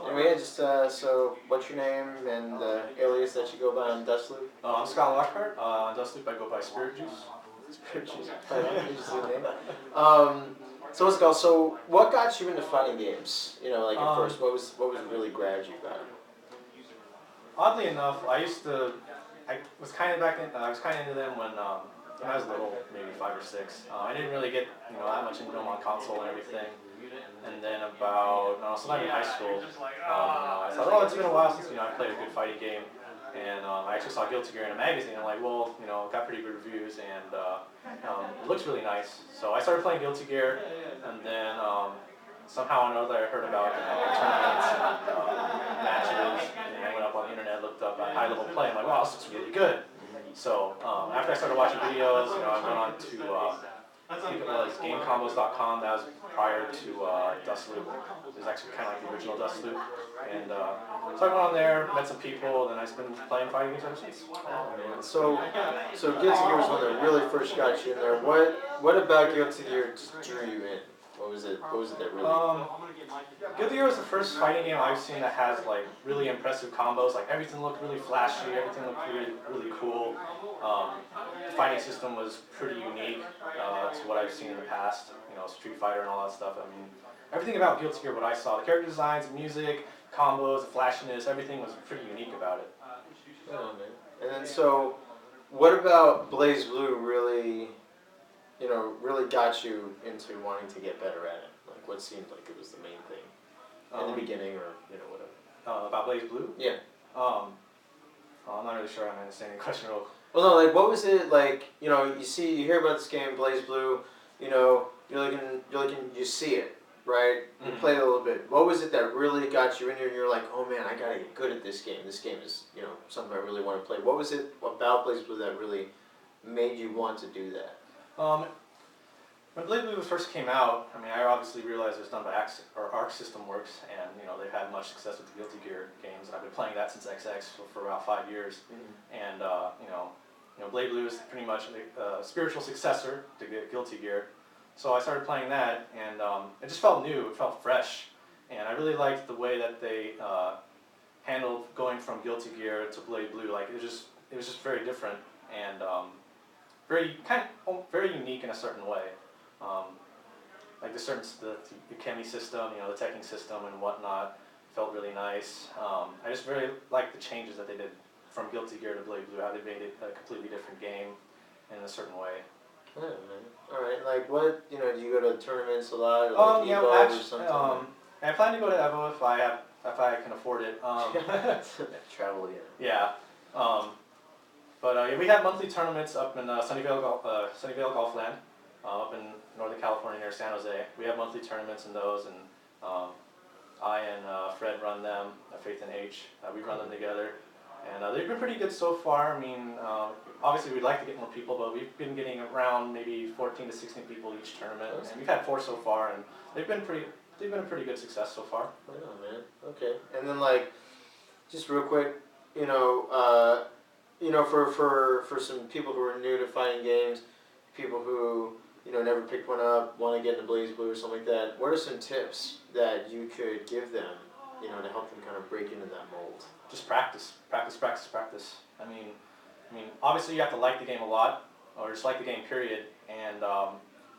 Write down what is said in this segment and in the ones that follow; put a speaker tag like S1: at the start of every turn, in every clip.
S1: Anyway, yeah, just so what's your name and alias that you go by on Dustloop?
S2: I'm Scott Lockhart. On Dustloop I go by Spirit Juice.
S1: Spirit Juice. Name. So let's go. So what got you into fighting games? You know, like at first, what was really grabbed you about it?
S2: Oddly enough, I was kind of into them when I was little, maybe 5 or 6. I didn't really get that much into them on console and everything. And then about sometime in high school, I thought, oh, it's been a while since I played a good fighting game. And I actually saw Guilty Gear in a magazine. I'm like, well, it got pretty good reviews and it looks really nice. So I started playing Guilty Gear, and then somehow or another I heard about tournaments and matches. And I went up on the internet, looked up high level play. I'm like, wow, this looks really good. So after I started watching videos, I went on to I think it was GameCombos.com. That was prior to Dustloop. It was actually kind of like the original Dustloop. And so I went on there, met some people, and I've been playing fighting games ever since.
S1: Oh man! So Guilty Gear was one that really first got you in there. What about Guilty Gear drew you in? What was it that really?
S2: Guilty Gear was the first fighting game I've seen that has like really impressive combos. Like everything looked really flashy, everything looked really cool. The fighting system was pretty unique to what I've seen in the past. Street Fighter and all that stuff. I mean, everything about Guilty Gear, what I saw, the character designs, the music, combos, the flashiness, everything was pretty unique about it.
S1: Oh man! And then so, what about Blaze Blue really got you into wanting to get better at it? Like, what seemed like it was the main thing in the beginning, or whatever?
S2: About Blaze Blue?
S1: Yeah.
S2: I'm not really sure I'm understanding the question real.
S1: Well, no, like, what was it like? You hear about this game, Blaze Blue. You're looking, you see it, right? You play it a little bit. What was it that really got you in here? And you're like, oh man, I gotta get good at this game. This game is, something I really want to play. What was it about Blaze Blue that really made you want to do that?
S2: When Blaze Blue first came out, I obviously realized it was done by Arc System Works, and they've had much success with the Guilty Gear games, and I've been playing that since XX for about 5 years. And Blaze Blue is pretty much a spiritual successor to Guilty Gear. So I started playing that, and it just felt new, it felt fresh, and I really liked the way that they handled going from Guilty Gear to Blaze Blue. Like it was just very different and very unique in a certain way. Like the Chemi system, the teching system and whatnot felt really nice. I just very liked the changes that they did from Guilty Gear to Blaze Blue, how they made it a completely different game in a certain way.
S1: Yeah, man. All right, like what, do you go to tournaments a lot? Or like
S2: Yeah,
S1: Evo
S2: actually,
S1: or something?
S2: I plan to go to Evo if I can afford it.
S1: Travel, yeah.
S2: Yeah. But we have monthly tournaments up in Sunnyvale Golfland, up in Northern California near San Jose. We have monthly tournaments in those, and I and Fred run them, Faith and H. We run them together. And they've been pretty good so far. Obviously we'd like to get more people, but we've been getting around maybe 14 to 16 people each tournament. And we've had 4 so far, and they've been a pretty good success so far.
S1: Oh man, okay. And then like, just real quick, for some people who are new to fighting games, people who never picked one up, want to get into Blaze Blue or something like that, what are some tips that you could give them, to help them kind of break into that mold?
S2: Just practice. Obviously you have to like the game a lot, or just like the game period, and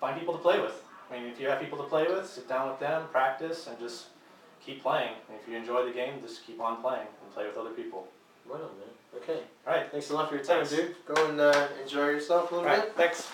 S2: find people to play with. If you have people to play with, sit down with them, practice, and just keep playing. And if you enjoy the game, just keep on playing and play with other people.
S1: Right on, man. Okay.
S2: All right.
S1: Thanks a lot for your time, dude. Go and enjoy yourself a little bit.
S2: Thanks.